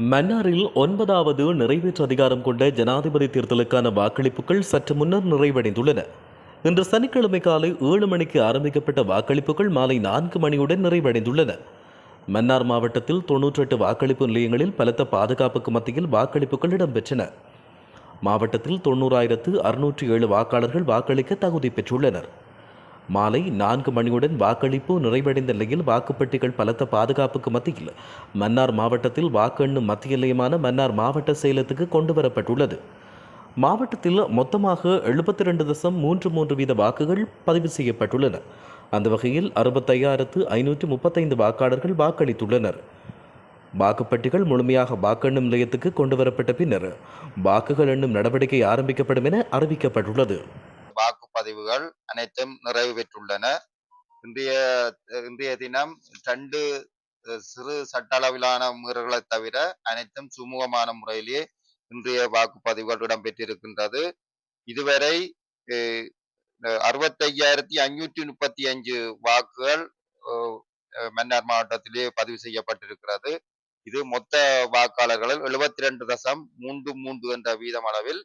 மன்னாரில் 9வது நிறைவேற்று அதிகாரம் கொண்ட ஜனாதிபதி தேர்தலுக்கான வாக்களிப்புகள் சற்று முன்னர் நிறைவடைந்துள்ளன. இன்று சனிக்கிழமை காலை 7 மணிக்கு ஆரம்பிக்கப்பட்ட வாக்களிப்புகள் மாலை 4 மணியுடன் நிறைவடைந்துள்ளன. மன்னார் மாவட்டத்தில் 98 வாக்களிப்பு நிலையங்களில் பலத்த பாதுகாப்புக்கு மத்தியில் வாக்களிப்புகள் இடம்பெற்றன. மாவட்டத்தில் 90,607 வாக்காளர்கள் வாக்களிக்க தகுதி பெற்றுள்ளனர். மாலை 4 மணியுடன் வாக்களிப்பு நிறைவடைந்த நிலையில் வாக்குப்பெட்டிகள் பலத்த பாதுகாப்புக்கு மத்தியில் மன்னார் மாவட்டத்தில் வாக்கு எண்ணும் மத்திய நிலையமான மன்னார் மாவட்ட செயலகத்துக்கு கொண்டுவரப்பட்டுள்ளது. மாவட்டத்தில் மொத்தமாக 72.33 வீத வாக்குகள் பதிவு செய்யப்பட்டுள்ளன. அந்த வகையில் 65,535 வாக்காளர்கள் வாக்களித்துள்ளனர். வாக்குப்பெட்டிகள் முழுமையாக வாக்கெண்ணும் நிலையத்துக்கு கொண்டுவரப்பட்ட பின்னர் வாக்குகள் எண்ணும் நடவடிக்கை ஆரம்பிக்கப்படும் என அறிவிக்கப்பட்டுள்ளது. வாக்குப்பதிவுகள் அனைத்தும் நிறைவு பெற்றுள்ளன. இன்றைய தினம் 2 சிறு சட்ட அளவிலான மீறல்களை தவிர அனைத்தும் சுமூகமான முறையிலே இன்றைய வாக்குப்பதிவுகள் இடம்பெற்றிருக்கின்றது. இதுவரை 65,535 வாக்குகள் மன்னார் மாவட்டத்திலே பதிவு செய்யப்பட்டிருக்கிறது. இது மொத்த வாக்காளர்களில் 72.33 என்ற வீதம் அளவில்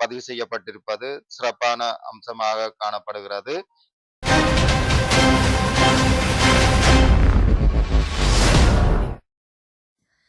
பதிவு செய்யப்பட்டிருப்பது சிறப்பான அம்சமாக காணப்படுகிறது.